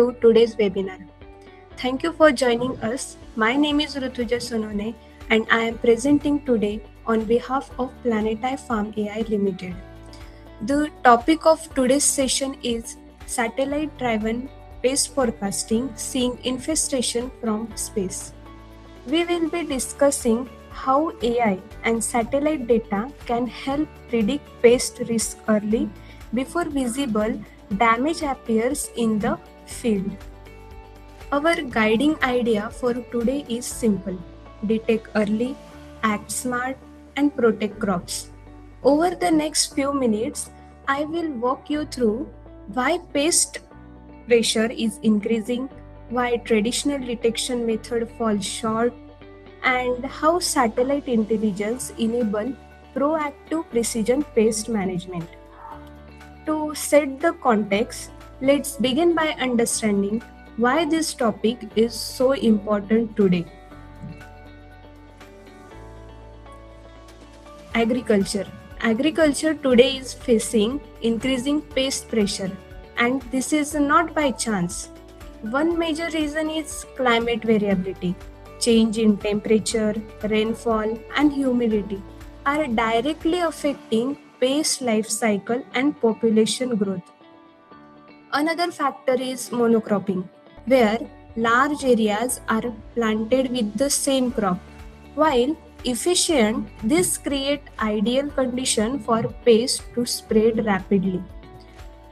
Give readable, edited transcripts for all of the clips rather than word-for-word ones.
to today's webinar. Thank you for joining us. My name is Rutuja Sonone and I am presenting today on behalf of Planetai Farm AI Limited. The topic of today's session is satellite-driven pest forecasting, seeing infestation from space. We will be discussing how AI and satellite data can help predict pest risk early before visible damage appears in the field. Our guiding idea for today is simple: detect early, act smart, and protect crops. Over the next few minutes, I will walk you through why pest pressure is increasing, why traditional detection method falls short, and how satellite intelligence enable proactive precision pest management. To set the context, let's begin by understanding why this topic is so important today. Agriculture. Agriculture today is facing increasing pest pressure, and this is not by chance. One major reason is climate variability. Change in temperature, rainfall, and humidity are directly affecting pest life cycle and population growth. Another factor is monocropping, where large areas are planted with the same crop. While efficient, this creates ideal condition for pests to spread rapidly.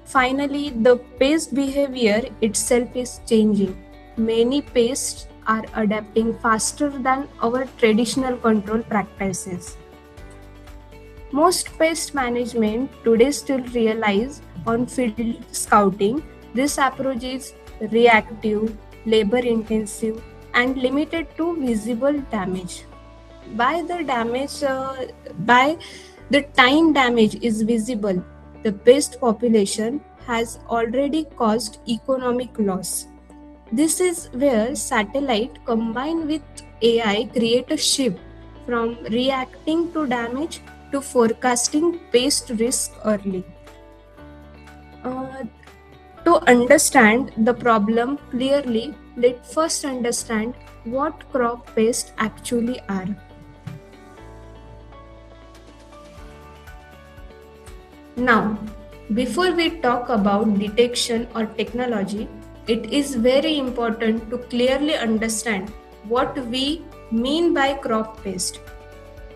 Finally, the pest behavior itself is changing. Many pests are adapting faster than our traditional control practices. Most pest management today still relies on field scouting. This approach is reactive, labor intensive, and limited to visible damage. By the damage, by the time damage is visible, the pest population has already caused economic loss. This is where satellite combined with AI create a shift from reacting to damage to forecasting pest risk early. Uh, to understand the problem clearly, let's first understand what crop pests actually are. Now, before we talk about detection or technology, it is very important to clearly understand what we mean by crop pest.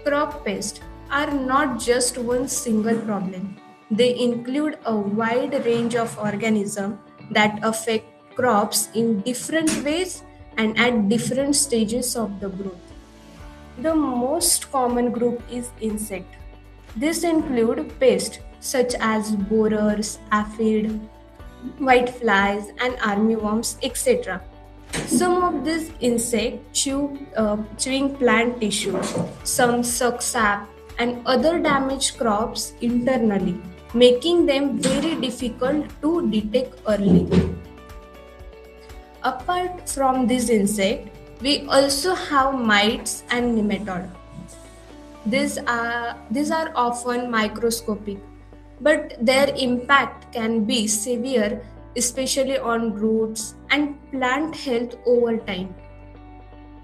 Crop pests are not just one single problem. They include a wide range of organisms that affect crops in different ways and at different stages of the growth. The most common group is insect. This includes pests such as borers, aphid, whiteflies, and armyworms, etc. Some of these insects chewing plant tissue, some suck sap, and other damage crops internally, making them very difficult to detect early. Apart from these insects, we also have mites and nematodes. These are often microscopic, but their impact can be severe, especially on roots and plant health over time.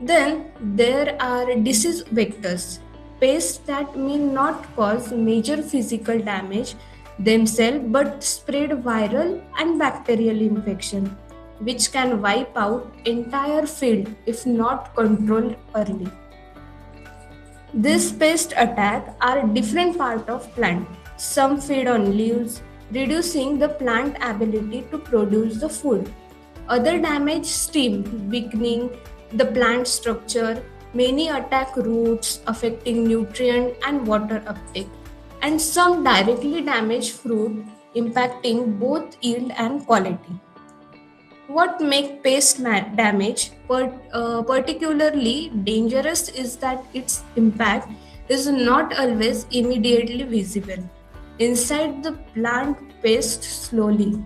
Then there are disease vectors, pests that may not cause major physical damage themselves but spread viral and bacterial infection, which can wipe out entire field if not controlled early. These pest attacks are different part of plant. Some feed on leaves, reducing the plant ability to produce the food. Other damage stem, weakening the plant structure. Many attack roots, affecting nutrient and water uptake. And some directly damage fruit, impacting both yield and quality. What makes pest damage particularly dangerous is that its impact is not always immediately visible. Inside the plant, pests slowly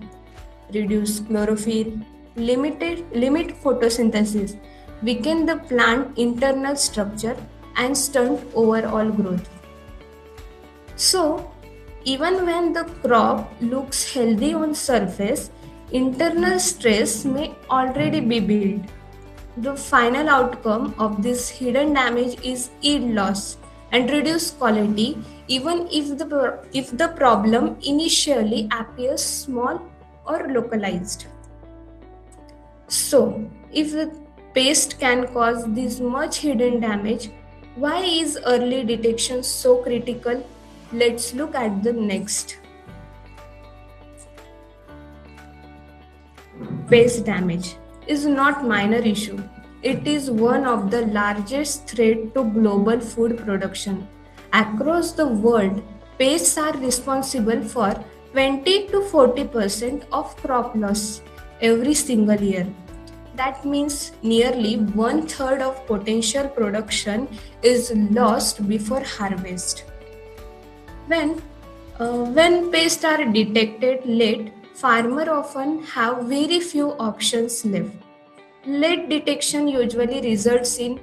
reduce chlorophyll, limit photosynthesis, weaken the plant internal structure, and stunt overall growth. So, even when the crop looks healthy on surface, internal stress may already be built. The final outcome of this hidden damage is yield loss and reduced quality, even if the problem initially appears small or localized. So, if the pest can cause this much hidden damage, why is early detection so critical? Let's look at the next. Pest damage is not minor issue. It is one of the largest threat to global food production. Across the world, pests are responsible for 20 to 40% of crop loss every single year. That means nearly one third of potential production is lost before harvest. When when pests are detected late, farmers often have very few options left. Late detection usually results in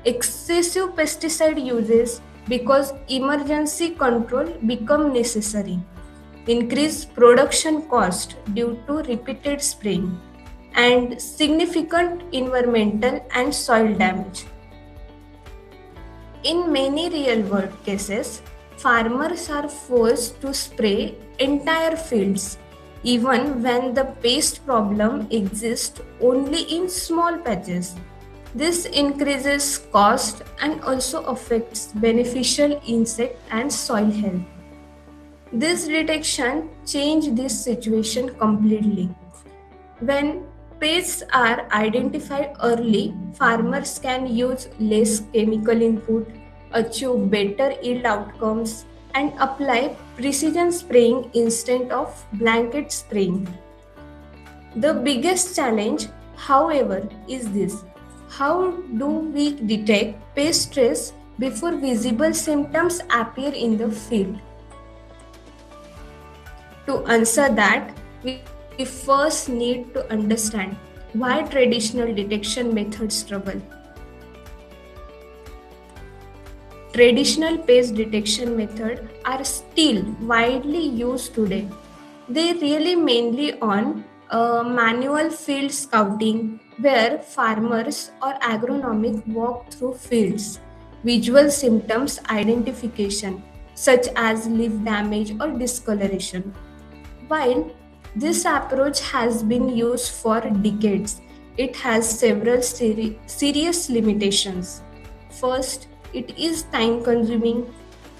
excessive pesticide uses because emergency control become necessary. Increased production cost due to repeated spraying and significant environmental and soil damage. In many real world cases, farmers are forced to spray entire fields even when the pest problem exists only in small patches. This increases cost and also affects beneficial insect and soil health. This detection changed this situation completely. When pests are identified early, farmers can use less chemical input, achieve better yield outcomes, and apply precision spraying instead of blanket spraying. The biggest challenge, however, is this: how do we detect pest stress before visible symptoms appear in the field? To answer that, we first need to understand why traditional detection methods struggle. Traditional pest detection methods are still widely used today. They rely mainly on manual field scouting, where farmers or agronomists walk through fields, visual symptoms identification, such as leaf damage or discoloration. While this approach has been used for decades, it has several serious limitations. First, it is time consuming.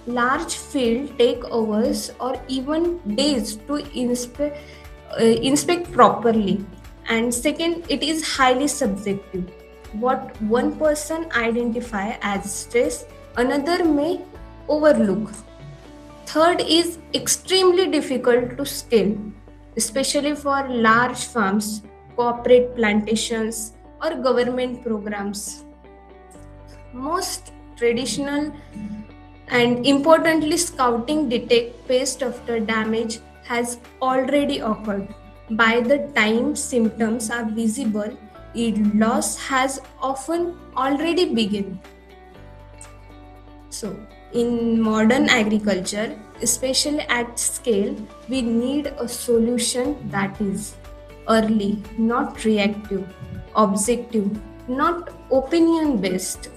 Large field take hours or even days to inspect properly. And second, it is highly subjective. What one person identify as stress, another may overlook. Third is extremely difficult to scale, especially for large farms, corporate plantations, or government programs. Most traditional and importantly, scouting detect pest after damage has already occurred. By the time symptoms are visible, yield loss has often already begun. So, in modern agriculture, especially at scale, we need a solution that is early, not reactive, objective, not opinion based,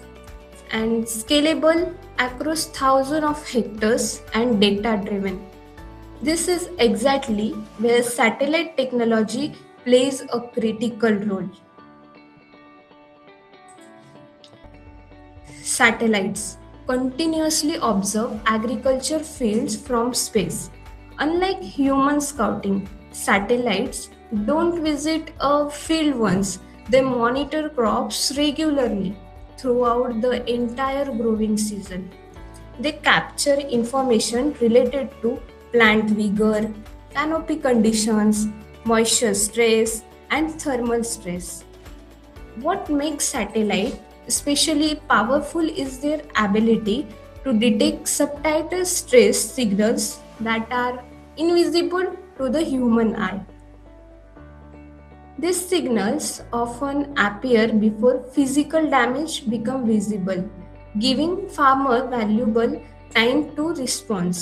and scalable across thousands of hectares and data driven. This is exactly where satellite technology plays a critical role. Satellites continuously observe agriculture fields from space. Unlike human scouting, satellites don't visit a field once, they monitor crops regularly throughout the entire growing season. They capture information related to plant vigor, canopy conditions, moisture stress, and thermal stress. What makes satellite especially powerful is their ability to detect subtitle stress signals that are invisible to the human eye. These signals often appear before physical damage become visible, giving farmer valuable time to respond.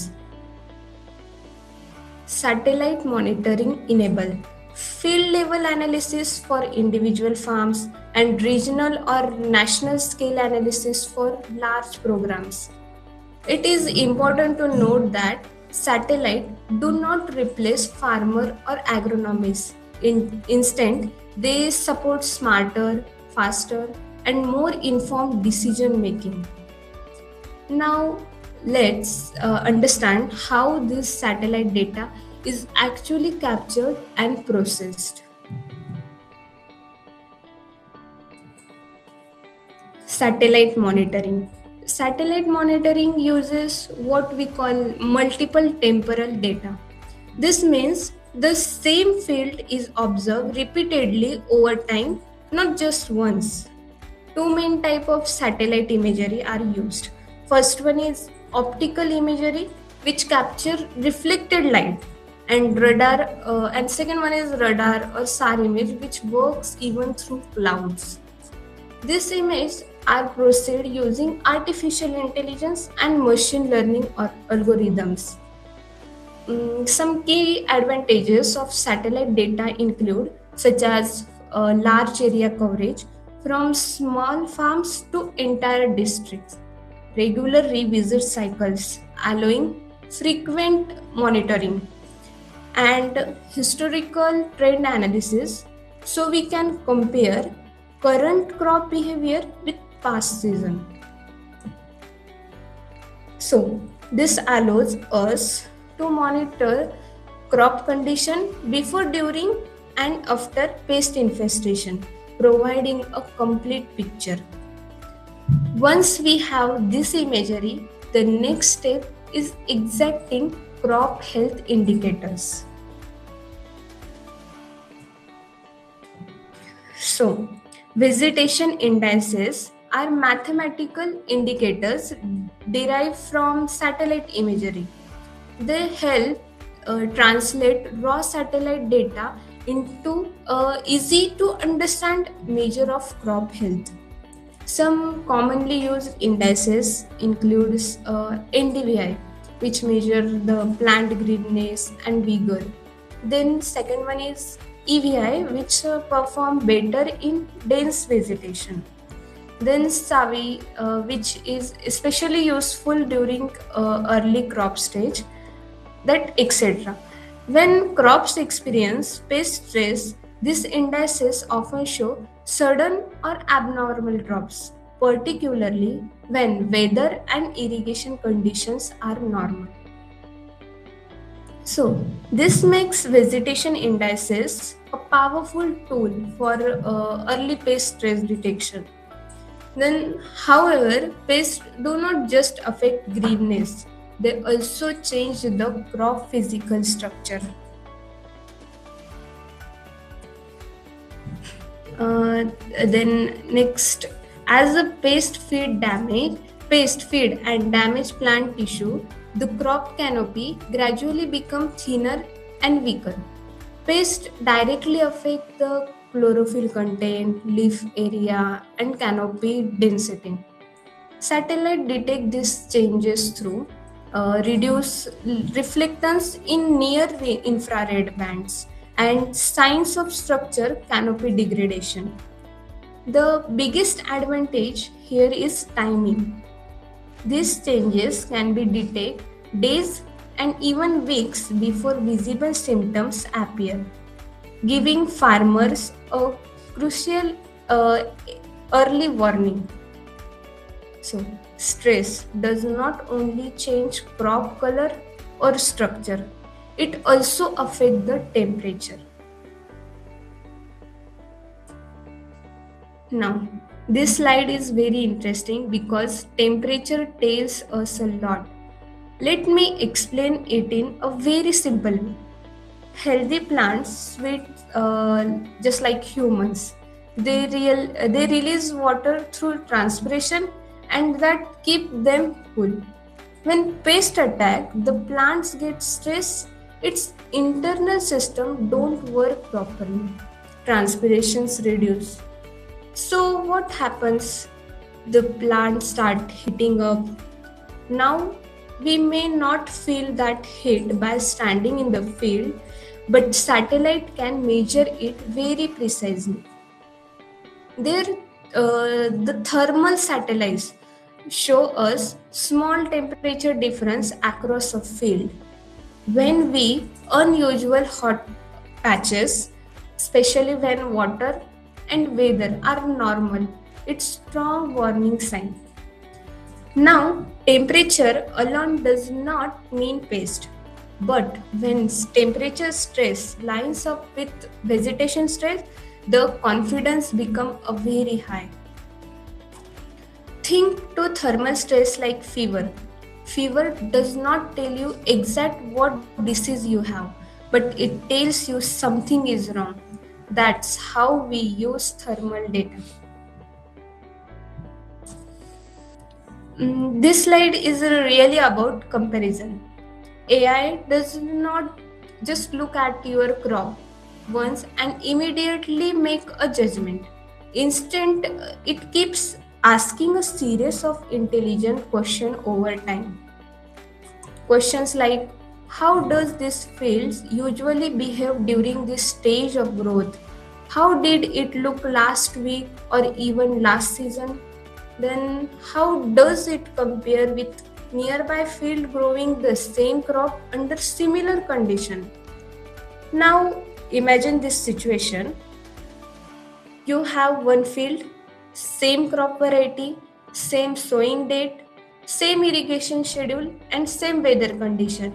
Satellite monitoring enable field level analysis for individual farms, and regional or national scale analysis for large programs. It is important to note that satellite do not replace farmer or agronomists. Instead, they support smarter, faster, and more informed decision making. Now, let's understand how this satellite data is actually captured and processed. Satellite monitoring. Satellite monitoring uses what we call multiple temporal data. This means the same field is observed repeatedly over time, not just once. Two main type of satellite imagery are used. First one is optical imagery, which capture reflected light, and and second one is radar or SAR image, which works even through clouds. These images are processed using artificial intelligence and machine learning or algorithms. Some key advantages of satellite data include such as large area coverage from small farms to entire districts, regular revisit cycles allowing frequent monitoring, and historical trend analysis so we can compare current crop behavior with past season. So this allows us to monitor crop condition before, during, and after pest infestation, providing a complete picture. Once we have this imagery, the next step is exacting crop health indicators. So, vegetation indices are mathematical indicators derived from satellite imagery. They help translate raw satellite data into easy to understand measure of crop health. Some commonly used indices include NDVI, which measure the plant greenness and vigor. Then second one is EVI, which perform better in dense vegetation. Then SAVI, which is especially useful during early crop stage, that etc. When crops experience pest stress, these indices often show sudden or abnormal drops, particularly when weather and irrigation conditions are normal. So, this makes vegetation indices a powerful tool for early pest stress detection. Then, however, pests do not just affect greenness, they also change the crop physical structure. Then next, as the pest feed and damage plant tissue, the crop canopy gradually become thinner and weaker. Pests directly affect the chlorophyll content, leaf area, and canopy density. Satellite detect these changes through reduce reflectance in near infrared bands and signs of structure canopy degradation. The biggest advantage here is timing. These changes can be detected days and even weeks before visible symptoms appear, giving farmers a crucial early warning. So, stress does not only change crop color or structure, it also affects the temperature. Now, this slide is very interesting because temperature tells us a lot. Let me explain it in a very simple way. Healthy plants, sweet just like humans, they release water through transpiration and that keep them cool. When pests attack, the plants get stressed, its internal system don't work properly. Transpirations reduce. So what happens? The plants start heating up. Now we may not feel that heat by standing in the field, but satellite can measure it very precisely. There, the thermal satellites show us small temperature difference across a field. When we unusual hot patches, especially when water and weather are normal, it's strong warning sign. Now, temperature alone does not mean pest, but when temperature stress lines up with vegetation stress, the confidence become a very high. Think to thermal stress like fever. Fever does not tell you exact what disease you have, but it tells you something is wrong. That's how we use thermal data. This slide is really about comparison. AI does not just look at your crop once and immediately make a judgment. Instead, it keeps asking a series of intelligent questions over time. Questions like, how does this field usually behave during this stage of growth? How did it look last week or even last season? Then how does it compare with nearby field growing the same crop under similar condition? Now imagine this situation. You have one field, same crop variety, same sowing date, same irrigation schedule and same weather condition.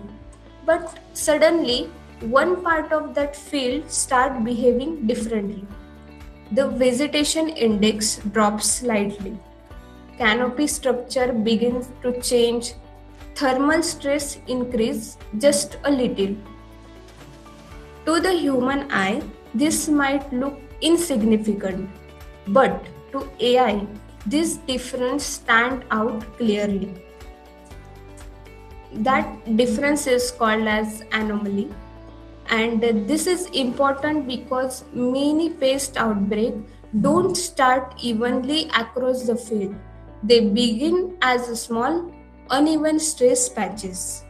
But suddenly one part of that field start behaving differently. The vegetation index drops slightly. Canopy structure begins to change. Thermal stress increase just a little. To the human eye, this might look insignificant, but to AI, this difference stand out clearly. That difference is called as anomaly, and this is important because many pest outbreaks don't start evenly across the field. They begin as small, uneven stress patches.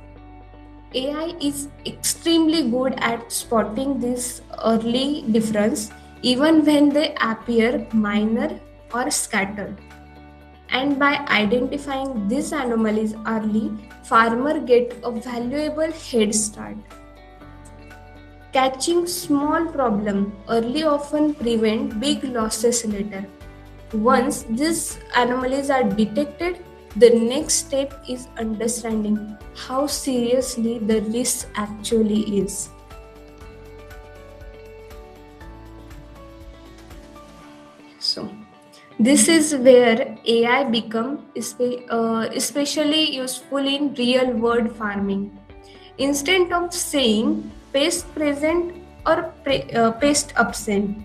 AI is extremely good at spotting this early difference even when they appear minor or scattered. And by identifying these anomalies early, farmers get a valuable head start. Catching small problems early often prevent big losses later. Once these anomalies are detected, the next step is understanding how seriously the risk actually is. So, this is where AI become especially useful in real world farming. Instead of saying pest present or pest absent,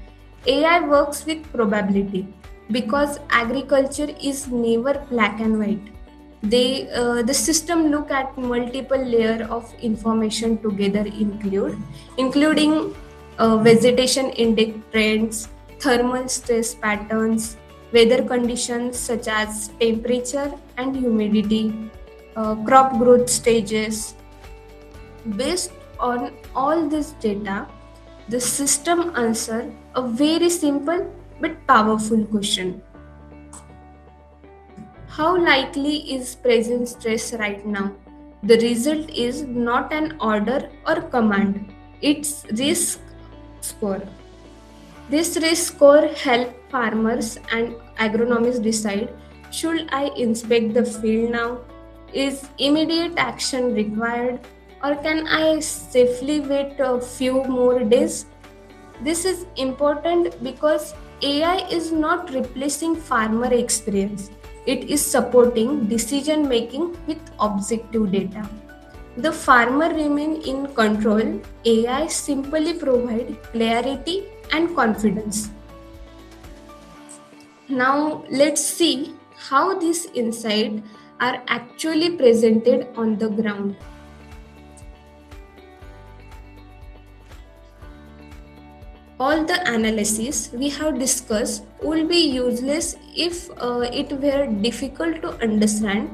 AI works with probability because agriculture is never black and white. The system look at multiple layer of information together including vegetation index trends, thermal stress patterns, weather conditions such as temperature and humidity, crop growth stages. Based on all this data, the system answer a very simple but powerful question. How likely is present stress right now? The result is not an order or command, it's risk score. This risk score helps farmers and agronomists decide, should I inspect the field now? Is immediate action required? Or can I safely wait a few more days? This is important because AI is not replacing farmer experience. It is supporting decision making with objective data. The farmer remain in control. AI simply provide clarity and confidence. Now let's see how these insights are actually presented on the ground. All the analysis we have discussed will be useless if it were difficult to understand.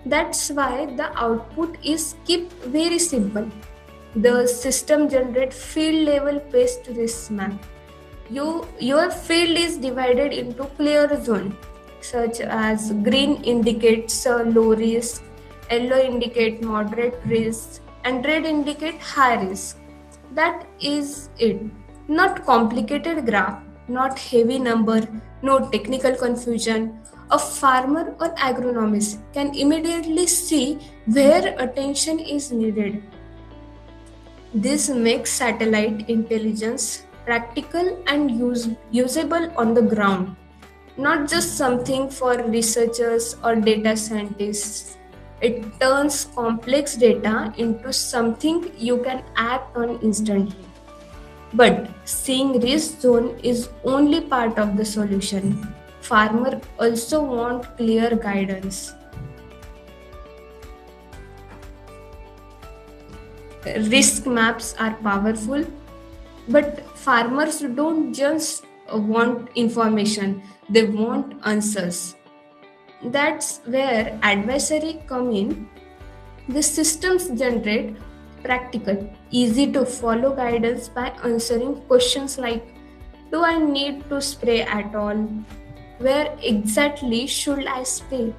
That's why the output is kept very simple. The system generates field level pest risk map. Your field is divided into clear zones, such as green indicates low risk, yellow indicate moderate risk, and red indicate high risk. That is it. Not complicated graph, not heavy number, no technical confusion. A farmer or agronomist can immediately see where attention is needed. This makes satellite intelligence practical and usable on the ground, not just something for researchers or data scientists. It turns complex data into something you can act on instantly. But seeing risk zone is only part of the solution. Farmers also want clear guidance. Risk maps are powerful, but farmers don't just want information, they want answers. That's where advisory come in. The systems generate practical, easy to follow guidance by answering questions like, do I need to spray at all? Where exactly should I spray?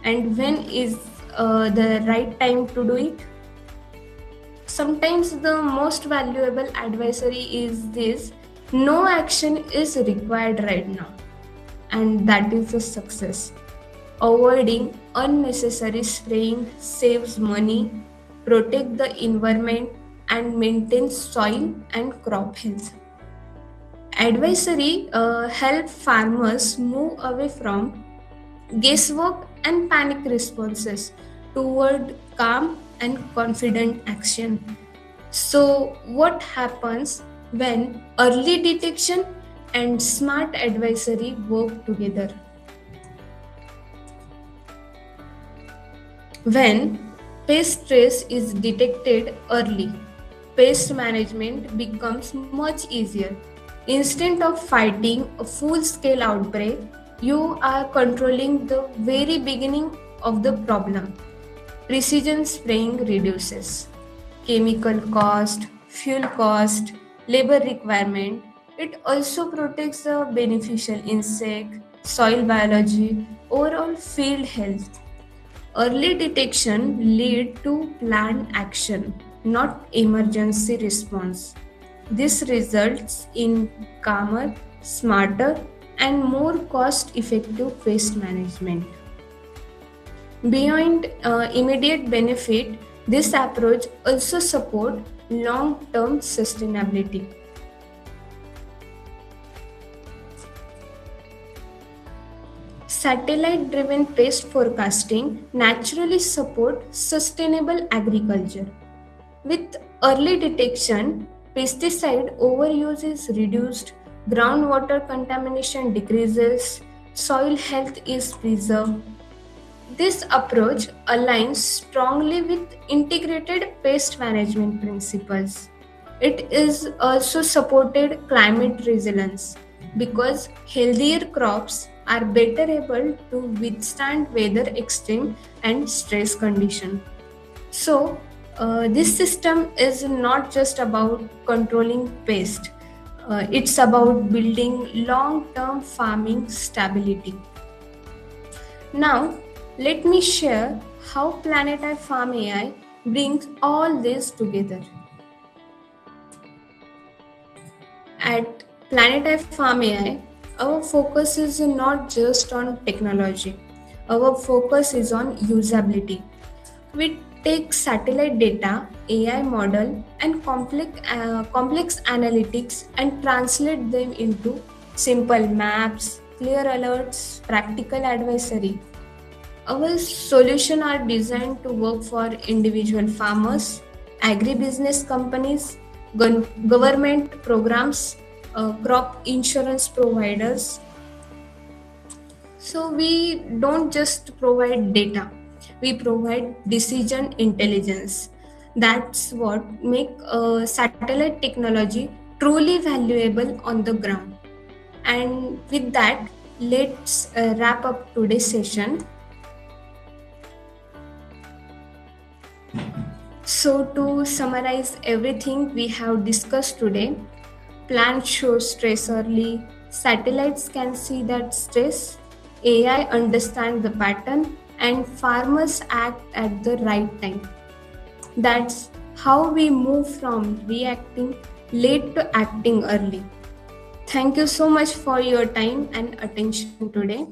And when is the right time to do it? Sometimes the most valuable advisory is this: no action is required right now, and that is a success. Avoiding unnecessary spraying saves money, protect the environment, and maintains soil and crop health. Advisory help farmers move away from guesswork and panic responses toward calm and confident action. So, what happens when early detection and smart advisory work together? When pest stress is detected early, pest management becomes much easier. Instead of fighting a full scale outbreak, you are controlling the very beginning of the problem. Precision spraying reduces chemical cost, fuel cost, labor requirement. It also protects the beneficial insect, soil biology, overall field health. Early detection lead to planned action, not emergency response. This results in calmer, smarter, and more cost-effective pest management. Beyond immediate benefit, this approach also supports long-term sustainability. Satellite-driven pest forecasting naturally supports sustainable agriculture. With early detection, pesticide overuse is reduced, groundwater contamination decreases, soil health is preserved. This approach aligns strongly with integrated pest management principles. It is also supported climate resilience because healthier crops are better able to withstand weather extreme and stress condition. So, this system is not just about controlling pest, it's about building long term farming stability. Now, let me share how Planet Farm AI brings all this together. At Planet Farm AI, our focus is not just on technology, our focus is on usability. We take satellite data, AI model, and complex analytics and translate them into simple maps, clear alerts, practical advisory. Our solutions are designed to work for individual farmers, agribusiness companies, government programs, crop insurance providers. So we don't just provide data, we provide decision intelligence. That's what make satellite technology truly valuable on the ground. And with that, let's wrap up today's session. So, to summarize everything we have discussed today, plants show stress early, satellites can see that stress, AI understand the pattern, and farmers act at the right time. That's how we move from reacting late to acting early. Thank you so much for your time and attention today.